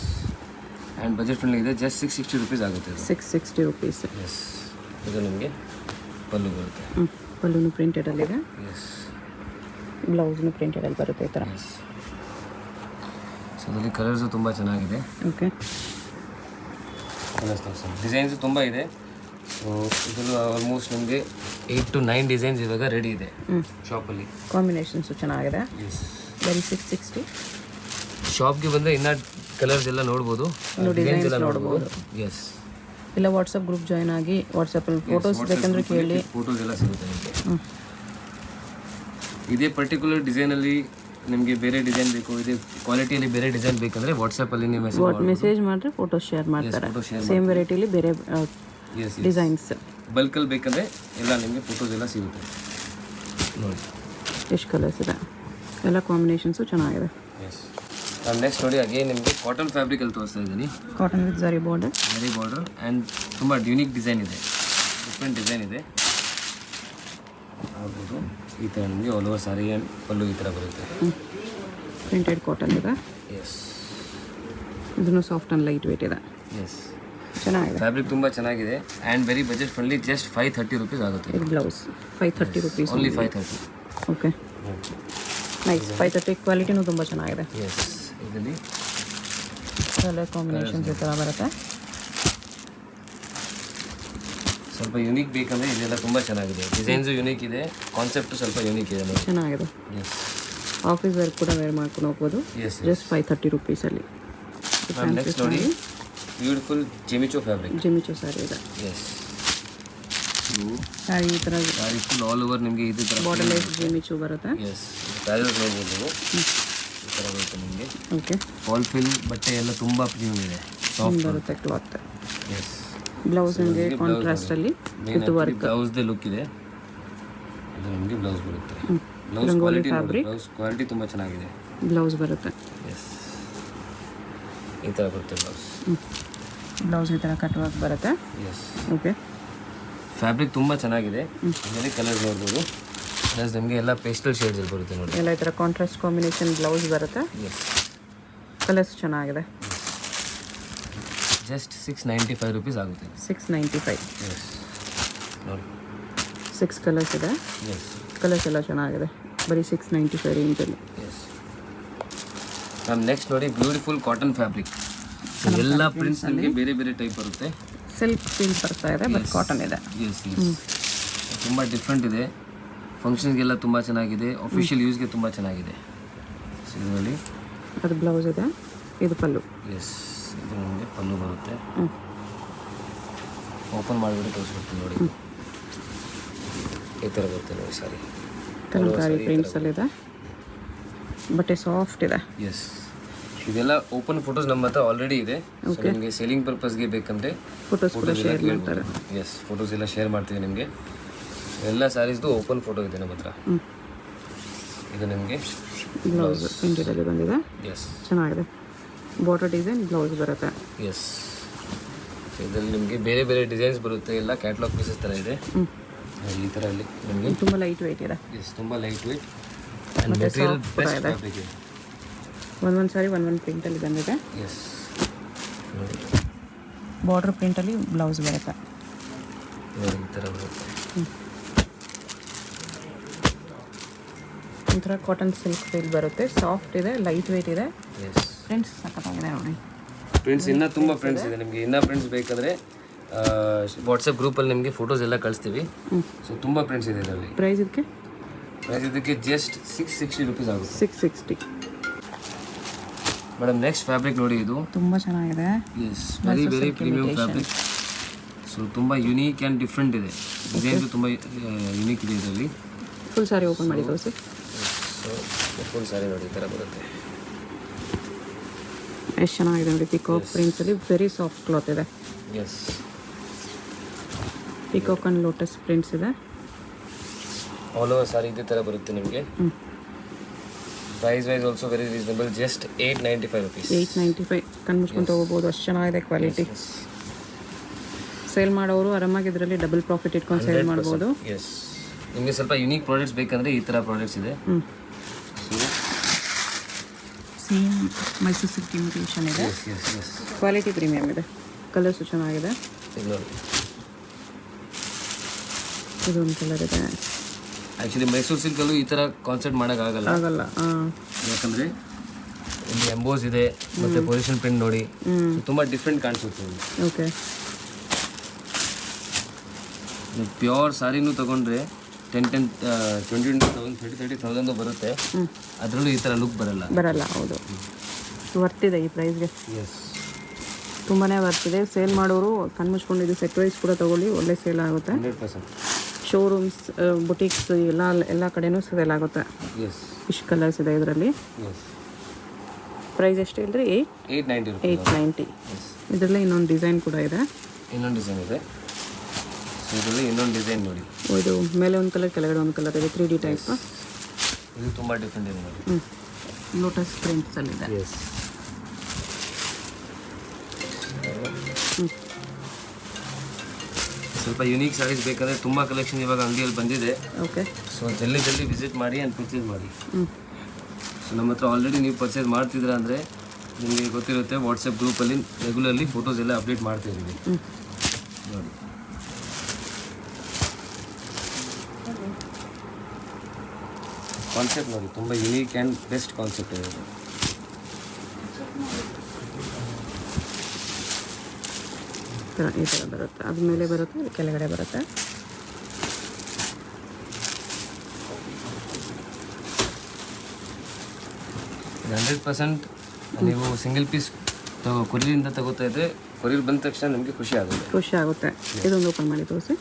ಆ್ಯಂಡ್ ಬಜೆಟ್ ಫ್ರೆಂಡ್ಲಿ ಇದೆ. ಜಸ್ಟ್ 660 rupees ಆಗುತ್ತೆ ಇದು. 660 rupees. ಎಸ್, ಇದು ನಿಮಗೆ ಪಲ್ಲು ಬರುತ್ತೆ. ಪಲ್ಲುನು ಪ್ರಿಂಟೆಡಲ್ಲಿದೆ. ಎಸ್, ಬ್ಲೌಸ್ನು ಪ್ರಿಂಟೆಡಲ್ಲಿ ಬರುತ್ತೆ ಈ ಥರ. ಎಸ್, ಸೊ ಇದರಲ್ಲಿ ಕಲರ್ಸು ತುಂಬ ಚೆನ್ನಾಗಿದೆ. ಓಕೆ, ಕಲರ್ಸ್ ತೋರಿಸಿ. ಡಿಸೈನ್ಸು ತುಂಬ ಇದೆ. ಸೊ ಇದರಲ್ಲೂ ಆಲ್ಮೋಸ್ಟ್ ನಿಮಗೆ 8 to 9 ಡಿಸೈನ್ಸ್ ಇವಾಗ ರೆಡಿ ಇದೆ ಶಾಪಲ್ಲಿ. ಕಾಂಬಿನೇಷನ್ಸು ಚೆನ್ನಾಗಿದೆ. ಎಸ್, ಬರೀ 660. ಶಾಪ್ಗೆ ಬಂದರೆ ಇನ್ನೂ ಕಲರ್ಸ್ ಎಲ್ಲ ನೋಡ್ಬೋದು, ಡಿಸೈನ್ಸ್ ಎಲ್ಲ ನೋಡ್ಬೋದು. ಎಸ್, ಇಲ್ಲ ವಾಟ್ಸಪ್ ಗ್ರೂಪ್ ಜಾಯ್ನ್ ಆಗಿ ವಾಟ್ಸಪ್ಪಲ್ಲಿ ಫೋಟೋಸ್ ಬೇಕಂದ್ರೆ ಕೇಳಿ, ಫೋಟೋಸ್ ಎಲ್ಲ ಸಿಗುತ್ತೆ ನಿಮಗೆ. ಇದೇ ಪರ್ಟಿಕ್ಯುಲರ್ ಡಿಸೈನಲ್ಲಿ ನಿಮಗೆ ಬೇರೆ ಡಿಸೈನ್ ಬೇಕು, ಇದೇ ಕ್ವಾಲಿಟಿಯಲ್ಲಿ ಬೇರೆ ಡಿಸೈನ್ ಬೇಕಂದರೆ ವಾಟ್ಸಪ್ಪಲ್ಲಿ ನೀವು ಮೆಸೇಜ್ ಮಾಡಿದ್ರೆ ಫೋಟೋಸ್ ಶೇರ್ ಮಾಡ್ತಾರೆ. Photo share. ಸೇಮ್ ವೆರೈಟಿಲಿ ಬೇರೆ ಎಸ್, ಡಿಸೈನ್ಸ್ ಬಲ್ಕಲ್ಲಿ ಬೇಕಂದರೆ ಎಲ್ಲ ನಿಮಗೆ ಫೋಟೋಸ್ ಎಲ್ಲ ಸಿಗುತ್ತೆ ನೋಡಿ. ಎಷ್ಟು ಕಲರ್ಸ್ ಇದೆ, ಎಲ್ಲ ಕಾಂಬಿನೇಷನ್ಸು ಚೆನ್ನಾಗಿದೆ. ಎಸ್, ನಾನು ನೆಕ್ಸ್ಟ್ ನೋಡಿ ಅಗೇನ್ ನಿಮಗೆ ಕಾಟನ್ ಫ್ಯಾಬ್ರಿಕಲ್ಲಿ ತೋರಿಸ್ತಾ ಇದ್ದೀನಿ. Cotton with zari border. Zari border and ತುಂಬ ಯುನೀಕ್ ಡಿಸೈನ್ ಇದೆ, ಡಿಫ್ರೆಂಟ್ ಡಿಸೈನ್ ಇದೆ. ಆಗ್ಬೋದು ಈ ಥರ ನಿಮಗೆ ಆಲ್ ಓವರ್ ಸಾರಿ ಆ್ಯಂಡ್ ಪಲ್ಲು ಈ ಥರ ಬರುತ್ತೆ. ಪ್ರಿಂಟೆಡ್ ಕಾಟನ್ ಇದೆ. ಎಸ್, ಇದನ್ನು ಸಾಫ್ಟ್ ಆ್ಯಂಡ್ ಲೈಟ್ ವೇಟ್ ಇದೆ. ಎಸ್, ಚೆನ್ನಾಗಿದೆ. ಫ್ಯಾಬ್ರಿಕ್ ತುಂಬ ಚೆನ್ನಾಗಿದೆ and very budget friendly. Just 530 rupees ಆಗುತ್ತೆ. ಇದು blouse 530 rupees. Only 530. Okay, nice. 530 ಕ್ವಾಲಿಟಿನೂ ತುಂಬ ಚೆನ್ನಾಗಿದೆ. ಎಸ್, ಇದರಲ್ಲಿ ಕಲರ್ ಕಾಂಬಿನೇಷನ್ಸ್ ಈ ಥರ ಬರುತ್ತೆ. ಸ್ವಲ್ಪ ಯುನೀಕ್ ಬೇಕಂದರೆ ಇದೆಲ್ಲ ತುಂಬ ಚೆನ್ನಾಗಿದೆ. ಡಿಸೈನ್ಸು ಯುನೀಕ್ ಇದೆ, ಕಾನ್ಸೆಪ್ಟು ಸ್ವಲ್ಪ ಯುನೀಕ್ ಇದೆ ನೋಡಿ. ಚೆನ್ನಾಗಿದೆ. ಎಸ್, ಆಫೀಸ್ ವರ್ಕ್ ಕೂಡ ವೇರ್ ಮಾಡ್ಕೊಂಡು ಹೋಗ್ಬೋದು. ಎಸ್, ಜಸ್ಟ್ 530 rupeesಲ್ಲಿ. ನೆಕ್ಸ್ಟ್ ನೋಡಿ beautiful Jimmy Choo fabric. Jimmy Choo sari ಇದೆ. ಎಸ್, ಸ್ಯಾರಿ ಈ ಥರ ಸ್ಯಾರಿ ಫುಲ್ ಆಲ್ ಓವರ್ ನಿಮಗೆ ಇದು ಥರ ಬಾರ್ಡರ್ಲೆಸ್ ಜಿಮಿಚೋ ಬರುತ್ತೆ. ಎಸ್, ಸ್ಯಾರೀಸ್ ನೋಡ್ಬೋದು ನೀವು ಈ ಥರ ಬರುತ್ತೆ ನಿಮಗೆ. ಓಕೆ, ಫಾಲ್ ಫಿಲ್ ಬಟ್ಟೆ ಎಲ್ಲ ತುಂಬ ಪ್ರೀಮಿಯಮ್ ಇದೆ, ಸಾಫ್ಟ್ ಬರುತ್ತೆ ಕ್ಲಾತ್. ಎಸ್, ಬ್ಲೌಸ್ ನಿಮಗೆ ಕಾಂಟ್ರಾಸ್ಟಲ್ಲಿ ವಿತ್ ವರ್ಕ್. ಬ್ಲೌಸ್ದೇ ಲುಕ್ ಇದೆ. ಇದು ನಿಮಗೆ ಬ್ಲೌಸ್ ಬರುತ್ತೆ. Blouse rangoli quality fabric. Blouse quality ತುಂಬ ಚೆನ್ನಾಗಿದೆ. ಬ್ಲೌಸ್ ಬರುತ್ತೆ. ಎಸ್, ಈ ಥರ ಬರುತ್ತೆ ಬ್ಲೌಸ್. ಬ್ಲೌಸ್ ಈ ಥರ ಕಟ್ ವರ್ಕ್ ಬರುತ್ತೆ. ಎಸ್, ಓಕೆ, ಫ್ಯಾಬ್ರಿಕ್ ತುಂಬ ಚೆನ್ನಾಗಿದೆ. ಇದರಲ್ಲಿ ಕಲರ್ಸ್ ನೋಡ್ಬೋದು. ಪ್ಲಸ್ ನಿಮಗೆ ಎಲ್ಲ ಪೇಸ್ಟಲ್ ಶೇಡ್ಸ್ ಬರುತ್ತೆ ನೋಡಿ. ಎಲ್ಲ ಈ ಥರ ಕಾಂಟ್ರಾಸ್ಟ್ ಕಾಂಬಿನೇಷನ್ ಬ್ಲೌಸ್ ಬರುತ್ತೆ. ಎಸ್, ಕಲರ್ಸ್ ಚೆನ್ನಾಗಿದೆ. ಜಸ್ಟ್ 695 rupees ಆಗುತ್ತೆ. 695. ಎಸ್, ನೋಡಿ 6 ಕಲರ್ಸ್ ಇದೆ. ಎಸ್, ಕಲರ್ಸ್ ಎಲ್ಲ ಚೆನ್ನಾಗಿದೆ. ಬರೀ 695 ರೇಂಜಲ್ಲಿ. ಎಸ್ ಮ್ಯಾಮ್, ನೆಕ್ಸ್ಟ್ ನೋಡಿ ಬ್ಯೂಟಿಫುಲ್ ಕಾಟನ್ ಫ್ಯಾಬ್ರಿಕ್. ಎಲ್ಲ ಪ್ರಿಂಟ್ಸ್ ನಿಮಗೆ ಬೇರೆ ಬೇರೆ ಟೈಪ್ ಬರುತ್ತೆ. ಸಿಲ್ಕ್ ಫೀಲ್ ಬರ್ತಾ ಇದೆ, ಬಟ್ ಕಾಟನ್ ಇದೆ. ಎಸ್, ಎಸ್, ತುಂಬ ಡಿಫ್ರೆಂಟ್ ಇದೆ. ಫಂಕ್ಷನ್ಸ್ಗೆಲ್ಲ ತುಂಬ ಚೆನ್ನಾಗಿದೆ, ಅಫಿಷಿಯಲ್ ಯೂಸ್ಗೆ ತುಂಬ ಚೆನ್ನಾಗಿದೆ. ಸೊ ಇದರಲ್ಲಿ ಅದು ಬ್ಲೌಸ್ ಇದೆ, ಇದು ಪಲ್ಲು. ಎಸ್, ಇದು ನಿಮಗೆ ಪಲ್ಲು ಬರುತ್ತೆ. ಓಪನ್ ಮಾಡಿಬಿಟ್ಟು ತೋರಿಸ್ಬಿಡ್ತೀನಿ ನೋಡಿ. ಈ ಥರ ಬರುತ್ತೆ ನೋಡಿ ಸಾರಿ. ಕಲಂಕಾರಿ ಪ್ರಿಂಟ್ಸಲ್ಲಿದೆ, ಬಟ್ಟೆ ಸಾಫ್ಟ್ ಇದೆ. ಎಸ್, ಇದೆಲ್ಲ ಓಪನ್ ಫೋಟೋಸ್ ನಮ್ಮ ಹತ್ರ ಆಲ್ರೆಡಿ ಇದೆ. ಸೊ ನಿಮಗೆ ಸೇಲಿಂಗ್ ಪರ್ಪಸ್ಗೆ ಬೇಕಂದರೆ ಫೋಟೋಸ್ ಕೂಡ ಶೇರ್ ಮಾಡ್ತಾರೆ. ಎಸ್, ಫೋಟೋಸ್ ಎಲ್ಲ ಶೇರ್ ಮಾಡ್ತೀವಿ ನಿಮಗೆ. ಎಲ್ಲ ಸ್ಯಾರೀಸ್ದು ಓಪನ್ ಫೋಟೋ ಇದೆ ನಮ್ಮ ಹತ್ರ. ಇದು ನಿಮಗೆ ಬ್ಲೌಸ್ ಪ್ರಿಂಟೆಡಲ್ಲಿ ಬಂದಿದೆ. ಎಸ್, ಚೆನ್ನಾಗಿದೆ. ಬಾರ್ಡರ್ ಡಿಸೈನ್ ಬ್ಲೌಸ್ ಬರುತ್ತೆ. ಎಸ್, ಇದರಲ್ಲಿ ನಿಮಗೆ ಬೇರೆ ಬೇರೆ ಡಿಸೈನ್ಸ್ ಬರುತ್ತೆ. ಎಲ್ಲ ಕ್ಯಾಟ್ಲಾಗ್ ಪೀಸಸ್ ಥರ ಇದೆ. ಈ ಥರ ಅಲ್ಲಿ ನಿಮಗೆ ತುಂಬ ಲೈಟ್ ವೆಯ್ಟ್ ಇದೆ. ಎಸ್, ತುಂಬ light weight and material best fabric ಇದೆ. ಒಂದೊಂದು ಸಾರಿ ಒಂದೊಂದು ಪ್ರಿಂಟಲ್ಲಿ ಬಂದಿದೆ. ಎಸ್, ಬಾರ್ಡರ್ ಪ್ರಿಂಟಲ್ಲಿ ಬ್ಲೌಸ್ ಬರುತ್ತೆ. ನೋಡಿ ಈ ಥರ ಬರುತ್ತೆ. ಒಂಥರ ಕಾಟನ್ ಸಿಲ್ಕ್ ಫೀಲ್ ಬರುತ್ತೆ. ಸಾಫ್ಟ್ ಇದೆ, ಲೈಟ್ ವೆಯ್ಟ್ ಇದೆ. ಎಸ್, ಪ್ರಿಂಟ್ಸ್ ಸಖತ್ತಾಗಿದೆ ನೋಡಿ. ಪ್ರಿಂಟ್ಸ್ ಇನ್ನೂ ತುಂಬ ಪ್ರಿಂಟ್ಸ್ ಇದೆ. ನಿಮಗೆ ಇನ್ನೂ ಪ್ರಿಂಟ್ಸ್ ಬೇಕಂದರೆ ವಾಟ್ಸಪ್ ಗ್ರೂಪಲ್ಲಿ ನಿಮಗೆ ಫೋಟೋಸ್ ಎಲ್ಲ ಕಳಿಸ್ತೀವಿ. ಸೊ ತುಂಬ ಪ್ರಿಂಟ್ಸ್ ಇದೆ ಇದರಲ್ಲಿ. ಪ್ರೈಸ್ ಇದಕ್ಕೆ ಜಸ್ಟ್ 660 ರುಪೀಸ್ ಆಗುತ್ತೆ. 660. ಮೇಡಮ್ ನೆಕ್ಸ್ಟ್ ಫ್ಯಾಬ್ರಿಕ್ ನೋಡಿ, ಇದು ತುಂಬ ಚೆನ್ನಾಗಿದೆ. Yes, very very premium fabric. So ತುಂಬ ಯುನೀಕ್ ಆ್ಯಂಡ್ ಡಿಫ್ರೆಂಟ್ ಇದೆ. ಡಿಸೈನ್ಸು ತುಂಬ ಯುನೀಕ್ ಇದೆ ಇದರಲ್ಲಿ. ಫುಲ್ ಸಾರಿ ಓಪನ್ ಮಾಡಿ ತೋರಿಸಿ. ಸೊ ಫುಲ್ ಸಾರಿ ನೋಡಿ ಈ ಥರ ಬರುತ್ತೆ. ಎಷ್ಟು ಚೆನ್ನಾಗಿದೆ ನೋಡಿ. ಪಿಕಾಕ್ ಪ್ರಿಂಟ್ಸಲ್ಲಿ ವೆರಿ ಸಾಫ್ಟ್ ಕ್ಲಾತ್ ಇದೆ. Yes, peacock and lotus prints ಇದೆ. ಆಲ್ ಓವರ್ ಸಾರಿ ಇದೇ ಥರ ಬರುತ್ತೆ ನಿಮಗೆ. Price wise also very reasonable, just 895 rupees. 895 ಕಣ್ಮುಚ್ಕೊಂಡು ತೊಗೋಬೋದು. ಅಷ್ಟು ಚೆನ್ನಾಗಿದೆ ಕ್ವಾಲಿಟಿ. ಸೇಲ್ ಮಾಡೋರು ಆರಾಮಾಗಿ ಇದರಲ್ಲಿ ಡಬಲ್ ಪ್ರಾಫಿಟ್ ಇಟ್ಕೊಂಡು ಸೇಲ್ ಮಾಡ್ಬೋದು. ಎಸ್, ನಿಮಗೆ ಸ್ವಲ್ಪ ಯುನೀಕ್ ಪ್ರಾಡಕ್ಟ್ಸ್ ಬೇಕಂದರೆ ಈ ಥರ ಪ್ರಾಡಕ್ಟ್ಸ್ ಇದೆ. ಸೇಮ್ ಮೈಸೂರು ಸಿಲ್ಕ್ ಇಮಿಟೇಷನ್ ಇದೆ. Yes yes yes, quality premium ಇದೆ. ಕಲರ್ಸು ಚೆನ್ನಾಗಿದೆ. ಇದೊಂದು ಕಲರ್ ಇದೆ. ಆ್ಯಕ್ಚುಲಿ ಮೈಸೂರು ಸಿಲ್ಕಲ್ಲೂ ಈ ಥರ ಕಾನ್ಸೆಪ್ಟ್ ಮಾಡೋಕ್ಕಾಗಲ್ಲ, ಯಾಕಂದರೆ ಇಲ್ಲಿ ಎಂಬೋಸ್ ಇದೆ ಮತ್ತು ಪೊಸಿಷನ್ ಪ್ರಿಂಟ್ ನೋಡಿ ತುಂಬ ಡಿಫ್ರೆಂಟ್ ಕಾಣಿಸುತ್ತೆ. ಓಕೆ, ನೀವು ಪ್ಯೂರ್ ಸಾರಿನೂ ತೊಗೊಂಡ್ರೆ 20,000 30,000 ಬರುತ್ತೆ. ಅದರಲ್ಲೂ ಈ ಥರ ಲುಕ್ ಬರಲ್ಲ. ಹೌದು, ವರ್ತಿದೆ ಈ ಪ್ರೈಸ್ಗೆ. ಎಸ್, ತುಂಬಾ ವರ್ತಿದೆ. ಸೇಲ್ ಮಾಡೋರು ಕಣ್ಮುಚ್ಕೊಂಡು ಇದು ಸೆಟ್ ವೈಸ್ ಕೂಡ ತೊಗೊಳ್ಳಿ, ಒಳ್ಳೆ ಸೇಲ್ ಆಗುತ್ತೆ. 100%. ಶೋರೂಮ್ಸ್, ಬುಟೀಕ್ಸ್ ಎಲ್ಲ ಕಡೆನೂ ಸೇಲ್ ಆಗುತ್ತೆ. ಎಸ್, ಇಷ್ಟು ಕಲರ್ಸ್ ಇದೆ ಇದರಲ್ಲಿ. ಎಸ್, ಪ್ರೈಸ್ ಎಷ್ಟು ಹೇಳಿದ್ರಿ? 890. ಇದರಲ್ಲಿ ಇನ್ನೊಂದು ಡಿಸೈನ್ ಕೂಡ ಇದೆ. ಇನ್ನೊಂದು ಡಿಸೈನ್ ಇದೆ. ಸೊ ಇದರಲ್ಲಿ ಇನ್ನೊಂದು ಡಿಸೈನ್ ನೋಡಿ. ಇದು ಮೇಲೆ ಒಂದು ಕಲರ್, ಕೆಳಗಡೆ ಒಂದು ಕಲರ್ ಇದೆ. 3D type. ಇದು ತುಂಬ ಡಿಫ್ರೆಂಟ್ ಇದೆ ನೋಡಿ. ಲೋಟಸ್ ಪ್ರಿಂಟ್ಸಲ್ಲಿದೆ. ಎಸ್, ಸ್ವಲ್ಪ ಯುನೀಕ್ ಸ್ಯಾರೀಸ್ ಬೇಕಂದರೆ ತುಂಬ ಕಲೆಕ್ಷನ್ ಇವಾಗ ಅಂಗಡಿಯಲ್ಲಿ ಬಂದಿದೆ. ಓಕೆ, ಸೊ ಜಲ್ದಿ ವಿಸಿಟ್ ಮಾಡಿ ಆ್ಯಂಡ್ ಪರ್ಚೇಸ್ ಮಾಡಿ. ಸೊ ನಮ್ಮ ಹತ್ರ ಆಲ್ರೆಡಿ ನೀವು ಪರ್ಚೇಸ್ ಮಾಡ್ತಿದ್ರ ಅಂದರೆ ನಿಮಗೆ ಗೊತ್ತಿರುತ್ತೆ, ವಾಟ್ಸಪ್ ಗ್ರೂಪಲ್ಲಿ ರೆಗ್ಯುಲರ್ಲಿ ಫೋಟೋಸ್ ಎಲ್ಲ ಅಪ್ಡೇಟ್ ಮಾಡ್ತಿದ್ದೀವಿ ನೋಡಿ. ಕಾನ್ಸೆಪ್ಟ್ ನೋಡಿ, ತುಂಬ ಯುನೀಕ್ ಆ್ಯಂಡ್ ಬೆಸ್ಟ್ ಕಾನ್ಸೆಪ್ಟ್ ಇದೆ. ಈ ಥರ ಬರುತ್ತೆ. ಅದ್ರ ಮೇಲೆ ಬರುತ್ತೆ, ಕೆಳಗಡೆ ಬರುತ್ತೆ. ಇದು 100% ನೀವು ಸಿಂಗಲ್ ಪೀಸ್ ಕೊರಿಯರಿಂದ ತಗೋತಾ ಇದ್ದರೆ ಕೊರಿಯರ್ ಬಂದ ತಕ್ಷಣ ನಿಮಗೆ ಖುಷಿ ಆಗುತ್ತೆ. ಇದೊಂದು ಓಪನ್ ಮಾಡಿ ತೋರಿಸಿ.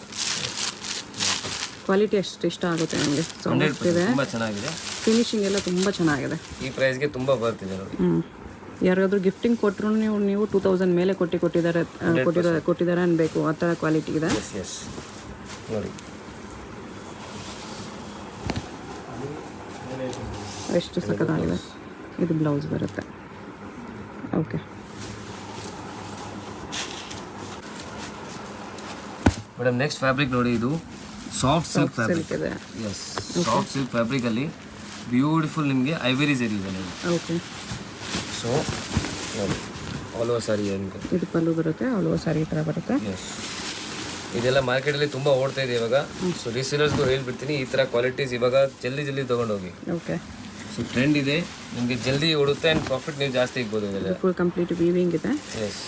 ಕ್ವಾಲಿಟಿ ಅಷ್ಟು ಇಷ್ಟ ಆಗುತ್ತೆ ನನಗೆ. ತುಂಬ ಚೆನ್ನಾಗಿದೆ. ಫಿನಿಶಿಂಗ್ ಎಲ್ಲ ತುಂಬ ಚೆನ್ನಾಗಿದೆ. ಈ ಪ್ರೈಸ್ಗೆ ತುಂಬ ಬರ್ತಿದೆ ನೋಡಿ. ಯಾರಿಗಾದ್ರೂ ಗಿಫ್ಟಿಂಗ್ ಕೊಟ್ಟರು ನೀವು 2000 ಮೇಲೆ ಕೊಟ್ಟಿದ್ದಾರೆ ಅನ್ಬೇಕು. ಆ ಥರ ಕ್ವಾಲಿಟಿ ಇದೆ. ಎಸ್ ನೋಡಿ, ಎಷ್ಟು ಸಕ್ಕತ್ತಾಗಿದೆ. ಇದು ಬ್ಲೌಸ್ ಬರುತ್ತೆ. ಓಕೆ, ಮೇಡಮ್ ನೆಕ್ಸ್ಟ್ ಫ್ಯಾಬ್ರಿಕ್ ನೋಡಿ. ಇದು ಸಾಫ್ಟ್ ಸಿಲ್ಕ್ ಫ್ಯಾಬ್ರಿಕ್ ಇದೆ. ಎಸ್, ಸಾಫ್ಟ್ ಸಿಲ್ಕ್ ಫ್ಯಾಬ್ರಿಕಲ್ಲಿ ಬ್ಯೂಟಿಫುಲ್ ನಿಮಗೆ ಐವರಿ ಜರಿ ಇದೆ ನೋಡಿ. ಓಕೆ, ಸೊ ನೋಡಿ, ಆಲ್ ಓವರ್ ಸಾರಿ ಇದು ಪಲ್ಲು ಬರುತ್ತೆ. ಆಲ್ ಓವರ್ ಸಾರಿ ಈ ಥರ ಬರುತ್ತೆ. ಎಸ್, ಇದೆಲ್ಲ ಮಾರ್ಕೆಟಲ್ಲಿ ತುಂಬ ಓಡ್ತಾ ಇದೆ ಇವಾಗ. ಸೊ ರೀಸೇಲರ್ಸ್ಗೂ ಹೇಳ್ಬಿಡ್ತೀನಿ, ಈ ಥರ ಕ್ವಾಲಿಟೀಸ್ ಇವಾಗ ಜಲ್ದಿ ತೊಗೊಂಡೋಗಿ. ಓಕೆ, ಸೊ ಟ್ರೆಂಡ್ ಇದೆ, ನಿಮಗೆ ಜಲ್ದಿ ಓಡುತ್ತೆ ಆ್ಯಂಡ್ ಪ್ರಾಫಿಟ್ ನೀವು ಜಾಸ್ತಿ ಇಗ್ಬೋದು. ಇದೆಲ್ಲ ಫುಲ್ ಕಂಪ್ಲೀಟ್ ವೀವಿಂಗ್ ಇದೆ. ಎಸ್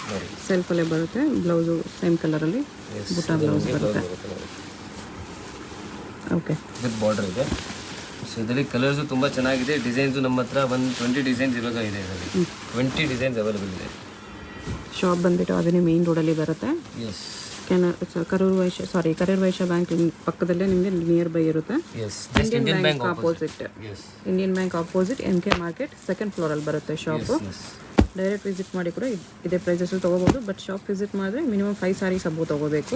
ನೋಡಿ, ಸೆಲ್ಫಲ್ಲೇ ಬರುತ್ತೆ. ಬ್ಲೌಸು ಸೇಮ್ ಕಲರಲ್ಲಿ ಬುಟ್ಟ ಬ್ಲೌಸ್ ಬರುತ್ತೆ. ಓಕೆ, ವಿತ್ ಬಾರ್ಡರ್ ಇದೆ. ಸೊ ಇದರಲ್ಲಿ ಕಲರ್ಸು ತುಂಬ ಚೆನ್ನಾಗಿದೆ. ಡಿಸೈನ್ಸು ನಮ್ಮ ಹತ್ರ 20 ಡಿಸೈನ್ಸ್ ಇವಾಗ ಇದೆ. ಇದರಲ್ಲಿ 20 ಡಿಸೈನ್ಸ್ ಅವೈಲೇಬಲ್ ಇದೆ. ಶಾಪ್ ಬಂದುಬಿಟ್ಟು ಅದನ್ನೇ ಮೇನ್ ರೋಡಲ್ಲಿ ಬರುತ್ತೆ. ಎಸ್, ಕರೂರ್ ವೈಶ್ಯ ಬ್ಯಾಂಕ್ ಪಕ್ಕದಲ್ಲೇ ನಿಮಗೆ ನಿಯರ್ ಬೈ ಇರುತ್ತೆ. Indian bank opposite MK market second ಫ್ಲೋರಲ್ಲಿ ಬರುತ್ತೆ ಶಾಪು. ಡೈರೆಕ್ಟ್ ವಿಸಿಟ್ ಮಾಡಿ ಕೂಡ ಇದೇ ಪ್ರೈಸಸ್ಸಲ್ಲಿ ತೊಗೋಬೋದು. ಬಟ್ ಶಾಪ್ ವಿಸಿಟ್ ಮಾಡಿದ್ರೆ ಮಿನಿಮಮ್ 5 ಸಾರೀಸ್ ಹಬ್ಬ ತೊಗೋಬೇಕು.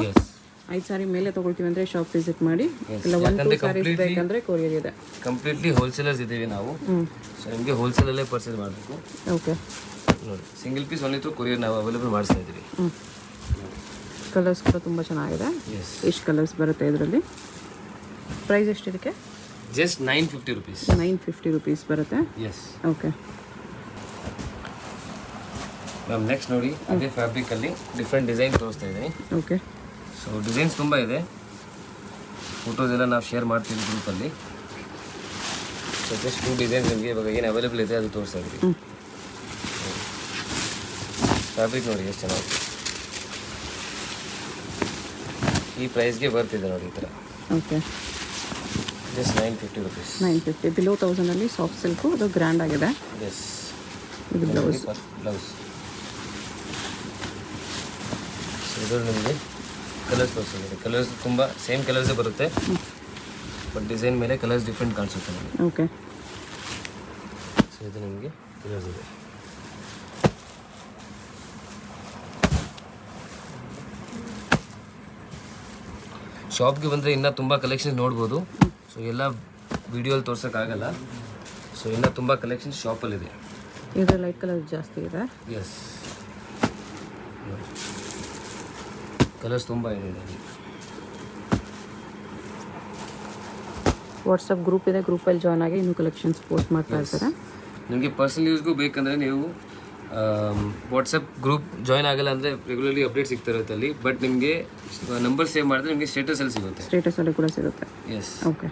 5 ಸಾರಿ ಮೇಲೆ ತೊಗೊಳ್ತೀವಿ ಅಂದರೆ ಶಾಪ್ ವಿಸಿಟ್ ಮಾಡಿ. ಇಲ್ಲ 1-2 ಸಾರೀಸ್ ಬೇಕಂದರೆ ಕೊರಿಯರ್ ಇದೆ. ಕಂಪ್ಲೀಟ್ಲಿ ಹೋಲ್ಸೇಲರ್ಸ್ ಇದ್ದೀವಿ ನಾವು. ಸೊ ನಿಮಗೆ ಹೋಲ್ಸೇಲಲ್ಲೇ ಪರ್ಚೇಸ್ ಮಾಡಬೇಕು. ಓಕೆ, ನೋಡಿ, single piece only through courier ನಾವು ಅವೈಲೇಬಲ್ ಮಾಡಿಸ್ತಾ ಇದ್ದೀವಿ. ಕಲರ್ಸ್ ಕೂಡ ತುಂಬ ಚೆನ್ನಾಗಿದೆ. ಎಷ್ಟು ಕಲರ್ಸ್ ಬರುತ್ತೆ ಇದರಲ್ಲಿ. ಪ್ರೈಸ್ ಎಷ್ಟು ಇದಕ್ಕೆ? Just 950 rupees. 950 ರುಪೀಸ್ ಬರುತ್ತೆ. ಎಸ್, ಓಕೆ ಮ್ಯಾಮ್ ನೆಕ್ಸ್ಟ್ ನೋಡಿ, ಅದೇ ಫ್ಯಾಬ್ರಿಕಲ್ಲಿ ಡಿಫ್ರೆಂಟ್ ಡಿಸೈನ್ ತೋರಿಸ್ತಾ ಇದ್ದೀನಿ. ಓಕೆ, ಸೊ ಡಿಸೈನ್ಸ್ ತುಂಬ ಇದೆ. ಫೋಟೋಸ್ ಎಲ್ಲ ನಾವು ಶೇರ್ ಮಾಡ್ತೀವಿ ಗ್ರೂಪಲ್ಲಿ. ಸೊ ಜಸ್ಟ್ 2 ಡಿಸೈನ್ಸ್ ನಿಮಗೆ ಇವಾಗ ಏನು ಅವೈಲೇಬಲ್ ಇದೆ ಅದು ತೋರಿಸ್ತಾ ಇದ್ದೀವಿ. ಫ್ಯಾಬ್ರಿಕ್ ನೋಡಿ ಎಷ್ಟು ಚೆನ್ನಾಗಿದೆ. ಈ ಪ್ರೈಸ್ಗೆ ಬರ್ತಿದೆ ನೋಡಿ ಈ ಥರ. Okay, just 950 rupees. 950 ಬಿಲೋ 1000ಅಲ್ಲಿ ಸಾಫ್ಟ್ ಸಿಲ್ಕು. ಅದು ಗ್ರ್ಯಾಂಡ್ ಆಗಿದೆ. ಎಸ್, ಇದು ಬ್ಲೌಸ್. ಬ್ಲೌಸ್. ಸೊ ಇದು ನಿಮಗೆ ಕಲರ್ಸ್ ತೋರಿಸಿದೆ. ಕಲರ್ಸ್ ತುಂಬ ಸೇಮ್ ಕಲರ್ಸೇ ಬರುತ್ತೆ, ಬಟ್ ಡಿಸೈನ್ ಮೇಲೆ ಕಲರ್ಸ್ ಡಿಫ್ರೆಂಟ್ ಕಾಣಿಸುತ್ತೆ ನಿಮಗೆ. ಓಕೆ, ಸೊ ಇದು ನಿಮಗೆ ಕಲರ್ಸ್ ಇದೆ. ಶಾಪ್ಗೆ ಬಂದರೆ ಇನ್ನೂ ತುಂಬ ಕಲೆಕ್ಷನ್ಸ್ ನೋಡ್ಬೋದು. ಸೊ ಎಲ್ಲ ವಿಡಿಯೋಲಿ ತೋರ್ಸೋಕ್ಕಾಗಲ್ಲ. ಸೊ ಇನ್ನೂ ತುಂಬ ಕಲೆಕ್ಷನ್ಸ್ ಶಾಪಲ್ಲಿದೆ. ಇದು ಲೈಟ್ ಕಲರ್ ಜಾಸ್ತಿ ಇದೆ. ಎಸ್, ಕಲರ್ಸ್ ತುಂಬ ಇದೆ. ವಾಟ್ಸಪ್ ಗ್ರೂಪ್ ಇದೆ, ಗ್ರೂಪಲ್ಲಿ ಜಾಯ್ನ್ ಆಗಿ ಇನ್ನೂ ಕಲೆಕ್ಷನ್ಸ್ ಪೋಸ್ಟ್ ಮಾಡ್ತಾ ಇರ್ತಾರೆ. ನಿಮಗೆ ಪರ್ಸನಲ್ ಯೂಸ್ಗೂ ಬೇಕಂದರೆ ನೀವು ವಾಟ್ಸಪ್ ಗ್ರೂಪ್ ಜಾಯ್ನ್ ಆಗಲ್ಲ ಅಂದರೆ ರೆಗ್ಯುಲರ್ಲಿ ಅಪ್ಡೇಟ್ ಸಿಗ್ತಾ ಇರುತ್ತೆ ಅಲ್ಲಿ. ಬಟ್ ನಿಮಗೆ ನಂಬರ್ ಸೇವ್ ಮಾಡಿದ್ರೆ ನಿಮಗೆ ಸ್ಟೇಟಸಲ್ಲಿ ಸಿಗುತ್ತೆ. ಸ್ಟೇಟಸಲ್ಲಿ ಕೂಡ ಸಿಗುತ್ತೆ. ಎಸ್. ಓಕೆ.